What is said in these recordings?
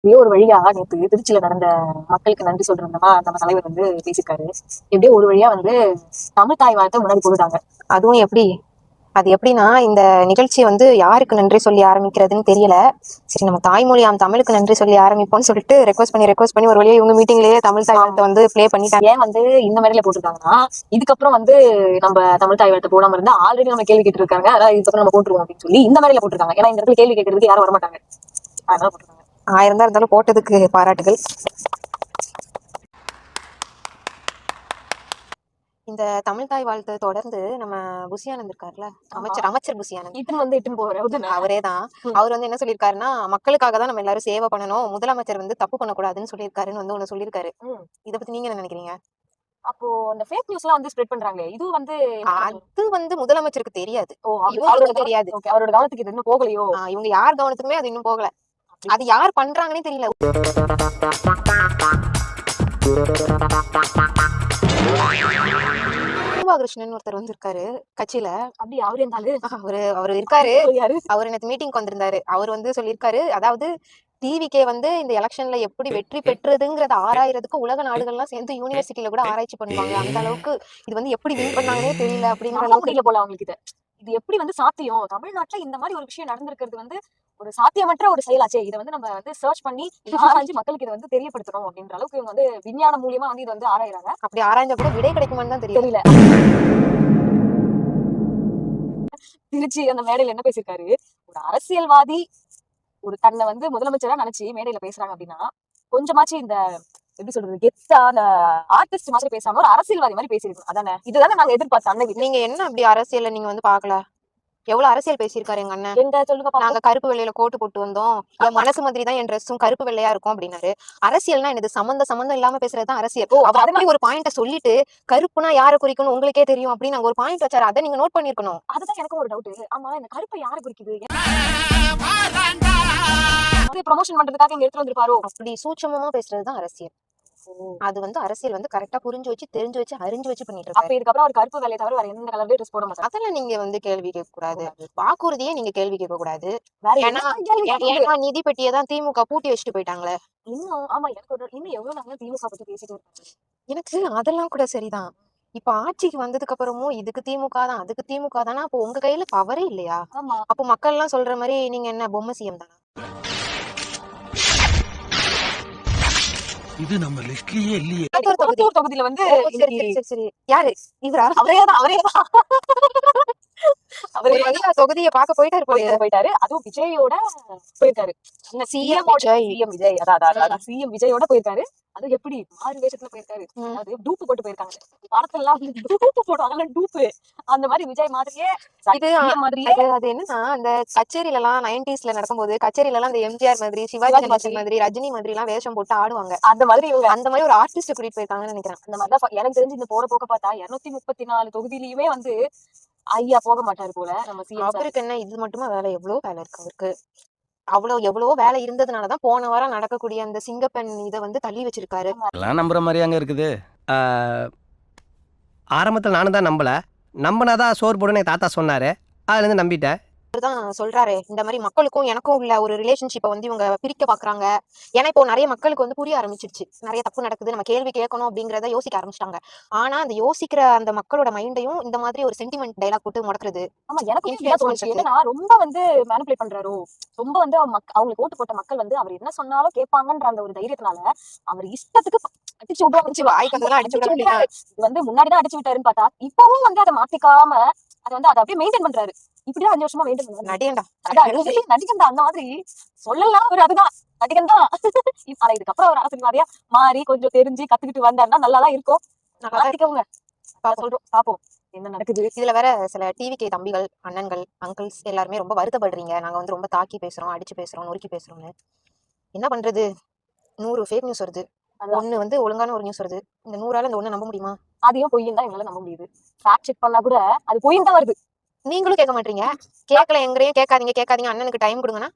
எப்படியோ ஒரு வழியா நேத்து திருச்சியில நடந்த மக்களுக்கு நன்றி சொல்றோம்னா நம்ம தலைவர் வந்து பேசியிருக்காரு. எப்படியோ ஒரு வழியா வந்து தமிழ் தாய் வாழ்த்தை முன்னாடி போட்டுட்டாங்க. அதுவும் எப்படி அது எப்படின்னா இந்த நிகழ்ச்சியை வந்து யாருக்கு நன்றி சொல்லி ஆரம்பிக்கிறதுன்னு தெரியல. சரி, நம்ம தாய்மொழியாம் தமிழுக்கு நன்றி சொல்லி ஆரம்பிப்போம்னு சொல்லிட்டு ரெக்வஸ்ட் பண்ணி ஒரு வழியா இவங்க மீட்டிங்லயே தமிழ் தாய் வாழ்த்தை வந்து ப்ளே பண்ணிட்டாங்க. ஏன் வந்து இந்த மாதிரில போட்டிருக்காங்கன்னா, இதுக்கப்புறம் வந்து நம்ம தமிழ் தாய் வாழ்த்தை போடாம இருந்தா ஆல்ரெடி நம்ம கேள்வி கேட்டு இருக்காங்க, அதாவது இதுக்கப்புறம் நம்ம போட்டுருவோம் அப்படின்னு சொல்லி இந்த மாதிரில போட்டிருக்காங்க. ஏன்னா இந்த இடத்துல கேள்வி கேட்கறதுக்கு யாரும் வரமாட்டாங்க, அதனால போட்டிருக்காங்க. 1000 தான் இருந்தாலும் போட்டதுக்கு பாராட்டுகள். இந்த தமிழ் தாய் வாழ்த்து தொடர்ந்து நம்ம புஷியானந்த் இருக்காருல்ல, அமைச்சர் புஷியானந்த் இட்டுன்னு போவாரு. அவரே தான். அவர் வந்து என்ன சொல்லியிருக்காருன்னா, மக்களுக்காக தான் நம்ம எல்லாரும் சேவை பண்ணணும், முதலமைச்சர் வந்து தப்பு பண்ணக்கூடாதுன்னு சொல்லியிருக்காருன்னு வந்து ஒண்ணு சொல்லியிருக்காரு. இதை பத்தி நீங்க என்ன நினைக்கிறீங்க? அப்போ அந்த ஃபேக் நியூஸ் எல்லாம் வந்து ஸ்ப்ரெட் பண்றாங்களே, இது வந்து அது வந்து முதலமைச்சருக்கு தெரியாது. அவரோட தெரியாது. அவரோட கவனத்துக்கு இது இன்னும் போகலையோ? இவங்க யார் கவனத்துக்குமே அது இன்னும் போகல. அது யார் பண்றாங்கன்னே தெரியல. கிருஷ்ணன் ஒருத்தர் வந்து இருக்காரு கட்சியில. அப்படி அவரு இருந்தாரு, அவரு இருக்காரு. அவர் எனக்கு மீட்டிங் வந்திருந்தாரு. அவர் வந்து சொல்லியிருக்காரு, அதாவது டிவிக்கே வந்து இந்த எலெக்ஷன்ல எப்படி வெற்றி பெற்றதுங்கிறத ஆராயறதுக்கு உலக நாடுகள்லாம் சேர்ந்து யூனிவர்சிட்டியில கூட ஆராய்ச்சி பண்ணுவாங்க. அந்த அளவுக்கு இது வந்து எப்படி வின் பண்ணாங்கன்னே தெரியல அப்படிங்கிற அளவுக்கு முடியல போல அவங்களுக்கு. இது எப்படி வந்து சாத்தியம்? தமிழ்நாட்டுல இந்த மாதிரி ஒரு விஷயம் நடந்திருக்கிறது வந்து ஒரு சாத்தியமற்ற ஒரு செயலாச்சே. இதை வந்து நம்ம வந்து சர்ச் பண்ணி ஆராய்ச்சி மக்களுக்கு இதை வந்து தெரியப்படுத்தணும் அப்படின்ற அளவுக்கு இவங்க வந்து விஞ்ஞானம் மூலியமா வந்து இதை வந்து ஆராயிறாங்க. அப்படி ஆராய்ஞ்சா கூட விடை கிடைக்குமான்னு தான் தெரியல. திருச்சி அந்த மேடையில என்ன பேசியிருக்காரு, ஒரு அரசியல்வாதி ஒரு தன்னை வந்து முதலமைச்சரா நினைச்சு மேடையில பேசுறாங்க அப்படின்னா கொஞ்சமாச்சு இந்த எப்படி சொல்றது, கெத்தா அந்த ஆர்டிஸ்ட் மாதிரி பேசாம ஒரு அரசியல்வாதி மாதிரி பேசிருக்கோம். அதானே, இதுதானே நாங்க எதிர்பார்த்தோம். அன்னைக்கு நீங்க என்ன அப்படி அரசியல்ல நீங்க வந்து பாக்கல? எவ்வளவு அரசியல் பேசியிருக்காரு எங்க அண்ணன். எங்க சொல்லுங்க, நாங்க கருப்பு வெள்ளையில கோட்டு போட்டு வந்தோம், என் மனசு மாதிரி தான் என் ட்ரெஸ்ஸும் கருப்பு வெள்ளையா இருக்கும் அப்படின்னாரு. அரசியல்னா என்னது? சம்பந்தம் இல்லாம பேசுறதுதான் அரசியல். அப்படி ஒரு பாயிண்ட சொல்லிட்டு கருப்புனா யாரை குறிக்கணும் உங்களுக்கே தெரியும் அப்படின்னு அங்க ஒரு பாயிண்ட் வச்சாரு. அதை நீங்க நோட் பண்ணிருக்கணும். அதுதான் எனக்கும் ஒரு டவுட். ஆமா, இந்த கருப்பை யாரை குறிக்குது? ப்ரமோஷன் பண்றதுக்காக இங்க எடுத்து வந்திருப்பாரோ? அப்படி சூட்சமமா பேசுறதுதான் அரசியல். அது வந்து அரசியல் வந்து கரெக்டா புரிஞ்சு வச்சு தெரிஞ்சு வச்சு அறிஞ்சு வச்சு பண்ணிட்டு இருக்காரு. அப்ப இதுக்கப்புறம் ஒரு கருப்பு வேலையை தவிர வேற எந்த கலர்லயும் ட்ரெஸ் போட மாட்டாங்க. அதெல்லாம் நீங்க வந்து கேள்வி கேட்க கூடாது. வாக்குறுதியே நீங்க கேள்வி கேட்க கூடாது. ஏன்னா நிதி பெட்டியை தான் திமுக பூட்டி வச்சுட்டு போயிட்டாங்களே இன்னும். ஆமா, எனக்கு ஒரு இன்னும் எவ்வளவு நாங்க திமுக பத்தி பேசிட்டு இருக்காங்க. எனக்கு அதெல்லாம் கூட சரிதான். இப்ப ஆட்சிக்கு வந்ததுக்கு அப்புறமும் இதுக்கு திமுக தான் அதுக்கு திமுக தானா? அப்போ உங்க கையில பவரே இல்லையா? அப்போ மக்கள் எல்லாம் சொல்ற மாதிரி நீங்க என்ன பொம்மை சிஎம் தானா? இது நம்ம லிஸ்ட்லயே இல்லையே. தொகுதியில வந்து சரி யாரு இவரா? அவரேதான் அவரு தொகுதியை பார்க்க போயிட்டாரு. அதுவும் விஜயோட போயிருக்காரு. சிஎம் விஜய், அதான் சிஎம் விஜயோட போயிருக்காரு. அது எப்படி மாறு வேஷத்துல போயிருக்காரு, அது டூப்பு போட்டு போயிருக்காங்க. படத்தெல்லாம் டூப்பு போடுவாங்கல்ல, டூப்பு அந்த மாதிரி விஜய் மாதிரியே. அது என்னன்னா அந்த கச்சேரியில எல்லாம் 90ஸ்ல நடக்கும்போது கச்சேரியில எல்லாம் அந்த எம்ஜிஆர் மாதிரி, சிவாஜி கணேசன் மாதிரி, ரஜினி மாதிரி எல்லாம் வேஷம் போட்டு ஆடுவாங்க. அந்த மாதிரி ஒரு ஆர்டிஸ்ட் கூட்டிட்டு போயிருக்காங்கன்னு நினைக்கிறேன். அந்த மாதிரிதான் எனக்கு தெரிஞ்சு இந்த போற போக்க பார்த்தா 234 தொகுதியிலயுமே வந்து ஐயா போக மாட்டாரு போல நம்ம சிஎம். அவருக்கு என்ன இது மட்டுமா வேலை? எவ்வளவு வேலை இருக்கு அவருக்கு. எவ்வளவோ வேலை இருந்ததுனாலதான் போன வாரம் நடக்கக்கூடிய அந்த சிங்கப்பெண் இதை வந்து தள்ளி வச்சிருக்காரு. எல்லாம் நம்புற மாதிரி அங்க இருக்குது. ஆரம்பத்தில் நானும் தான் நம்பினாதான் சோறு போடுன்னு தாத்தா சொன்னாரு. அதுல இருந்து நம்பிட்டேன். தான் சொல்றாரு, இந்த மாதிரி மக்களுக்கும் எனக்கும் உள்ள ஒரு ரிலேஷன்ஷிப்பை வந்து இவங்க பிரிக்க பாக்குறாங்க. ஏன்னா இப்போ நிறைய மக்களுக்கு வந்து புரிய ஆரம்பிச்சிருச்சு, நிறைய தப்பு நடக்குது, நம்ம கேள்வி கேட்கணும் அப்படிங்கறத யோசிக்க ஆரம்பிச்சிட்டாங்க. ஆனா அந்த யோசிக்கிற அந்த மக்களோட மைண்டையும் இந்த மாதிரி ஒரு சென்டிமெண்ட் டைலாக் போட்டு முடக்குறது. ஆமா, எனக்கு ரொம்ப வந்து மேனிபுலேட் பண்றாரோ. ரொம்ப வந்து அவங்களுக்கு ஓட்டு போட்ட மக்கள் வந்து அவர் என்ன சொன்னாலும் கேட்பாங்கன்ற அந்த ஒரு தைரியத்தினால அவர் இஷ்டத்துக்கு அடிச்சு விடுவாங்க. இது வந்து முன்னாடிதான் அடிச்சு விட்டாருன்னு பார்த்தா இப்பவும் வந்து அதை மாத்திக்காம அதை வந்து அதை அப்படியே மெயின்டைன் பண்றாரு. இப்படிதான் 5 வருஷமா மெயின்டைன் பண்றாரு. நடிகன் தான் அந்த மாதிரி சொல்லலாம். அவர் அதுதான் நடிகன் தான். இதுக்கப்புறம் ஒரு அரசியல்வாதியா மாறி கொஞ்சம் தெரிஞ்சு கத்துக்கிட்டு வந்தாருன்னா நல்லாதான் இருக்கும். நல்லா சொல்றோம், பாப்போம் என்ன நடக்குது. இதுல வேற சில டிவிகே தம்பிகள், அண்ணன்கள், அங்கிள்ஸ் எல்லாருமே ரொம்ப வருத்தப்படுறீங்க. நாங்க வந்து ரொம்ப தாக்கி பேசுறோம், அடிச்சு பேசுறோம், நொறுக்கி பேசுறோம்னு. என்ன பண்றது? 100 ஃபேக் நியூஸ் வருது. ஒண்ணு வந்து ஒழுங்கான ஒரு நியூஸ் வருது. இந்த 100ஆல இந்த ஒண்ணு நம்ப முடியுமா? அதையும் பொய்யும் தான் எங்களால நம்ப முடியுது. ஃபேக்ட் செக் பண்ணா கூட அது பொய்யும் தான் வருது. நீங்களும் கேட்க மாட்டீங்க. கேட்கல, எங்களையும் கேட்காதீங்க. அண்ணனுக்கு டைம் கொடுங்கன்னா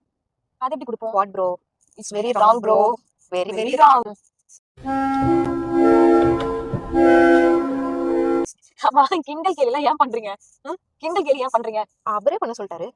அது எப்படி கொடுப்போம்? What bro, it's very wrong bro, very wrong. ஆமா, கிண்டல் கேலி எல்லாம் ஏன் பண்றீங்க? கிண்டல் கேலி ஏன் பண்றீங்க? அவரே பண்ண சொல்லிட்டாரு.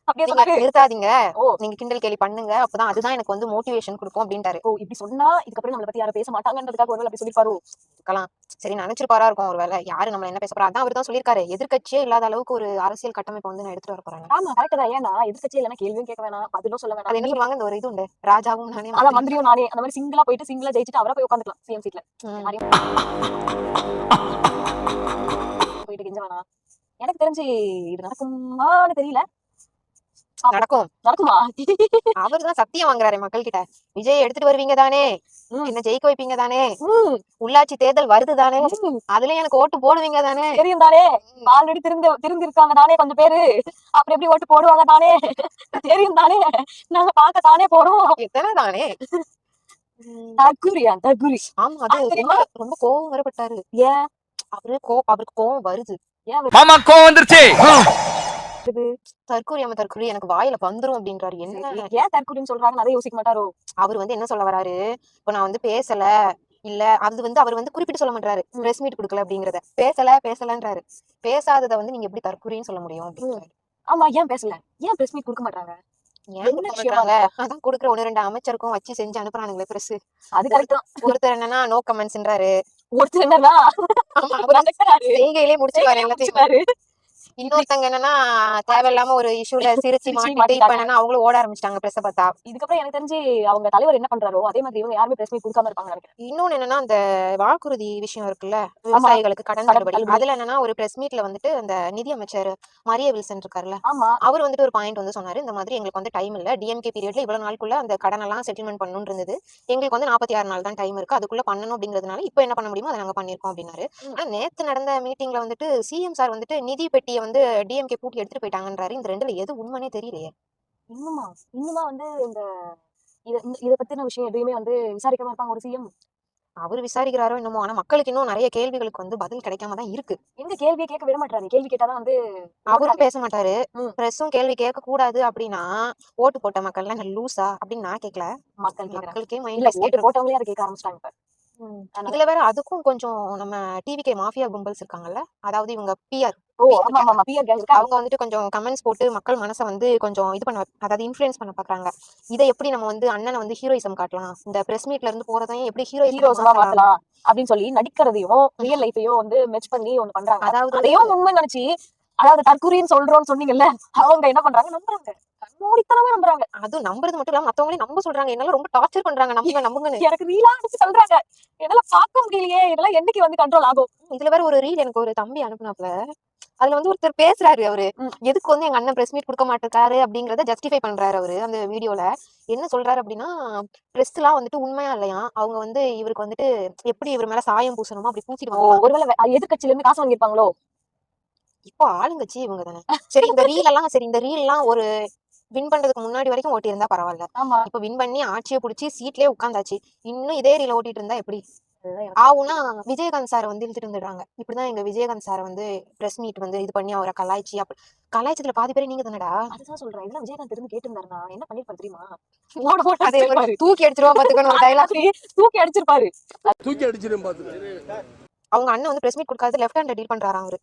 அப்படியே நீங்க சொன்னாரு. நிறுத்தாதீங்க, ஓ நீங்க கிண்டல் கேலி பண்ணுங்க, அப்பதான் அதுதான் எனக்கு வந்து மோட்டிவேஷன் கொடுக்கும் அப்படின்ட்டாரு. ஓ இப்படி சொன்னா இதுக்கப்புறம் நம்மள பத்தி யாரும் பேச மாட்டாங்கன்றதுக்காக ஒருவேளை அப்படி சொல்லிருப்பாரு. இருக்கலாம். சரி நினைச்சிருப்பாரா இருக்கும் ஒருவேளை. யாரு நம்மள என்ன பேச போறா? அதான் அவர்தான் சொல்லியிருக்காரு. எதிர்க்கட்சியே இல்லாத அளவுக்கு ஒரு அரசியல் கட்டமைப்பு வந்து நான் எடுத்துட்டு வர போறேன். ஆமா கரெக்ட் தான். ஏன்னா எதிர்க்கட்சி இல்லைன்னா கேள்வியும் கேட்க வேணாம், பதிலும் சொல்ல அது வேணாம். என்ன நீங்க சொல்லுவாங்க, இந்த ஒரு இது உண்டு, ராஜாவும் நானே அதான் மந்திரியும் நானே அந்த மாதிரி சிங்கிளா போயிட்டு சிங்கிளா ஜெயிச்சுட்டு அவரை போய் உட்காந்துக்கலாம் சிஎம் சீட்ல. ம். யாரையும் போயிட்டு கெஞ்ச வேணாம். எனக்கு தெரிஞ்சு இது நடக்குமான்னு தெரியல. நடக்கும். நடக்குமா? அவர்தான் சத்தியம் வாங்குறாரு மக்கள் கிட்ட. விஜய் எடுத்துட்டு வருவீங்க தானே, ம். என்ன ஜெயிக்க வைப்பீங்க தானே, ம், உள்ளாட்சி தேர்தல் வருது தானே, ம், அதுலயும் எனக்கு ஓட்டு போடுவீங்க தானே. தெரியும் தானே. ஆல்ரெடி திருந்திருக்காங்க தானே கொஞ்சம் பேரு. அப்புறம் எப்படி ஓட்டு போடுவாங்க தானே. தெரியும் தானே. நாங்க பார்க்க தானே போறோம். எத்தனை தானே. தற்குறியா தற்குறி. ஆமா, அது அது ரொம்ப தெரியுமா? ரொம்ப கோவம் வரப்பட்டாரு. ஏன் அவருக்கு கோவம் வருது. ஏன் மாமா கோவம் வந்துருச்சு. வருது? தற்கூரி எனக்கு வாயில வந்துரும் அப்படின்றாரு. என்ன ஏன் தற்குறின்னு சொல்றாங்கன்னு அதை யோசிக்க மாட்டாரோ? அவர் வந்து என்ன சொல்ல வராரு, இப்ப நான் வந்து பேசல இல்ல, அது வந்து அவர் வந்து குறிப்பிட்டு சொல்ல மாட்டாரு பிரஸ் மீட் கொடுக்கல அப்படிங்கறத. பேசலன்றாரு. பேசாததை வந்து நீங்க எப்படி தற்கூரின்னு சொல்ல முடியும் அப்படின்றாரு. ஆமா ஏன் பேசல? ஏன் பிரஸ் மீட் கொடுக்க மாட்டாங்க? ஏன் என்ன கொடுக்க விஷயமா மாட்டாங்க? அதான் கொடுக்குற 1-2 அமைச்சருக்கும் வச்சு செஞ்சு அனுப்புறானுங்களே பிரஸ். அது கரெக்ட் தான். ஒருத்தர் என்னன்னா நோ கமெண்ட்ஸ்ன்றாரு. ஒருத்தர் என்னன்னா ஆமா, அவர் செய்கையிலே முடிச்சுப்பாரு எல்லாத்தையும். முடிச்சுட்டாரு. இன்னொருத்தங்க என்னன்னா தேவையில்லாம ஒரு இஷ்யூல சிரிச்சு மாட்டிட்டு இப்ப என்னன்னா அவங்களும் ஓட ஆரம்பிச்சிட்டாங்க பிரஸ் பார்த்தா. இதுக்கப்புறம் எனக்கு தெரிஞ்சு அவங்க தலைவர் என்ன பண்றாரோ அதே மாதிரி இவங்க யாருமே பிரஸ் மீட் கொடுக்காம இருப்பாங்க நினைக்கிறேன். இன்னொன்னு என்னன்னா, அந்த வாக்குறுதி விஷயம் இருக்குல்ல, விவசாயிகளுக்கு கடன் தள்ளுபடி. அதுல என்னன்னா ஒரு பிரஸ் மீட்ல வந்துட்டு அந்த நிதி அமைச்சர் மரிய வில்சன் இருக்காருல்ல, ஆமா அவர் வந்துட்டு ஒரு பாயிண்ட் வந்து சொன்னாரு. இந்த மாதிரி எங்களுக்கு வந்து டைம் இல்ல, டிஎம்கே பீரியட்ல இவ்வளவு நாளுக்குள்ள அந்த கடன் எல்லாம் செட்டில்மெண்ட் பண்ணணும் இருந்தது, எங்களுக்கு வந்து 46 நாள் தான் டைம் இருக்கு, அதுக்குள்ள பண்ணணும் அப்படிங்கிறதுனால இப்ப என்ன பண்ண முடியுமோ அதை நாங்க பண்ணிருக்கோம் அப்படின்னாரு. ஆனா நேத்து நடந்த மீட்டிங்ல வந்துட்டு சிஎம் சார் வந்துட்டு நிதி பெட்டியை வந்து டிஎம்கே பூட்டி எடுத்துட்டு போயிட்டாங்கன்றாரு. இந்த ரெண்டுல எது உண்மைனே தெரியலையே. இன்னுமா வந்து இந்த இத பத்தின விஷயம் எதுவுமே வந்து விசாரிக்காம இருப்பாங்க ஒரு சிஎம். அவர் விசாரிக்கிறாரோ என்னமோ, ஆனா மக்களுக்கு இன்னும் நிறைய கேள்விகளுக்கு வந்து பதில் கிடைக்காம தான் இருக்கு. எங்க கேள்வியை கேட்க விட மாட்டாரு. கேள்வி கேட்டாதான் வந்து அவரும் பேச மாட்டாரு. ம். பிரஸும் கேள்வி கேட்க கூடாது அப்படின்னா ஓட்டு போட்ட மக்கள் என்ன லூசா அப்படின்னு நான் கேட்கல. மக்கள் கேக்குறாங்க. மக்களுக்கே இல்ல மைண்ட் ஓட்டு போட்டவங்களே அதை கேட்க ஆரம்பிச்சிட்டாங்க இப்ப. இதுல வேற அதுக்கும் கொஞ்சம் நம்ம டிவிகே மாஃபியா கும்பல்ஸ் இருக்காங்கல்ல, அதாவது இவங்க பிஆர் ஓ ஆமா ஆமா பிஆர் கேங் இருக்கா? அவங்க வந்துட்டு கொஞ்சம் கமெண்ட்ஸ் போட்டு மக்கள் மனசை வந்து கொஞ்சம் இது பண்ண, அதாவது இன்ஃபுளுன்ஸ் பண்ண பாக்குறாங்க. இதை எப்படி நம்ம வந்து அண்ணனை வந்து ஹீரோயிசம் காட்டலாம், இந்த பிரஸ் மீட்ல இருந்து போறதையும் எப்படி ஹீரோஸா மாத்தலாம் அப்படின்னு சொல்லி நடிக்கிறதையும் ரியல் லைஃபையும் வந்து மெச் பண்ணி ஒண்ணு பண்றாங்க. அதாவது அதையும் உண்மை நினைச்சு, அதாவது தற்கூரின்னு சொல்றோம்னு சொன்னீங்கல்ல, அவங்க என்ன பண்றாங்க, நம்புறாங்க. கண்மூடித்தனமா நம்புறாங்க. அதுவும் நம்புறது மட்டும் இல்லாம மத்தவங்களையும் நம்ப சொல்றாங்க. என்னால ரொம்ப டார்ச்சர் பண்றாங்க, நம்புங்கன்னு. எனக்கு ரீலா அடிச்சு சொல்றாங்க. என்னால பார்க்க முடியலையே, இதெல்லாம் என்னைக்கு வந்து கண்ட்ரோல் ஆகும்? இதுல வேற ஒரு ரீல் எனக்கு ஒரு தம்பி அனுப்புனாப்ல. அதுல வந்து ஒருத்தர் பேசுறாரு, அவரு எதுக்கு வந்து எங்க அண்ணன் பிரஸ் மீட் கொடுக்க மாட்டேங்காரு அப்படிங்கறத ஜஸ்டிஃபை பண்றாரு. அவரு அந்த வீடியோல என்ன சொல்றாரு அப்படின்னா, பிரஸ் எல்லாம் வந்துட்டு உண்மையா இல்லையா, அவங்க வந்து இவருக்கு வந்துட்டு எப்படி இவர் மேல சாயம் பூசணுமோ அப்படி பூசிட்டு ஒருவேளை எதிர்கட்சியில இருந்து காசு வாங்கிருப்பாங்களோ? இப்போ ஆளுங்கட்சி இவங்க தானே. சரி இந்த ரீல் எல்லாம் ஒரு வின் பண்றதுக்கு முன்னாடி வரைக்கும் ஓட்டி இருந்தா பரவாயில்ல. ஆமா இப்ப வின் பண்ணி ஆட்சியை புடிச்சு சீட்லயே உட்காந்தாச்சு, இன்னும் இதே ரீல ஓட்டிட்டு இருந்தா எப்படி ஆகும்னா, விஜயகாந்த் சார் வந்து இழுத்துட்டு வந்துடுறாங்க. இப்படிதான் எங்க விஜயகாந்த் சார் வந்து பிரஸ் மீட் வந்து இது பண்ணி அவரை கலாய்ச்சதுல பாதி பேர் நீங்க தானடா. அதுதான் சொல்றேன். இதெல்லாம் விஜயகாந்த் இருந்து கேட்டிருந்தாருன்னா என்ன பண்ணிருப்பாரு தெரியுமா? தூக்கி அடிச்சிருவா பாத்துக்கணும் ஒரு டைலாக். தூக்கி அடிச்சிருப்பாரு. தூக்கி அடிச்சிரும் பாத்துக்க. அவங்க அண்ணன் வந்து பிரஸ் மீட் கொடுக்காது லெஃப்ட் ஹேண்ட்ல டீல் பண்றாராம் அவரு.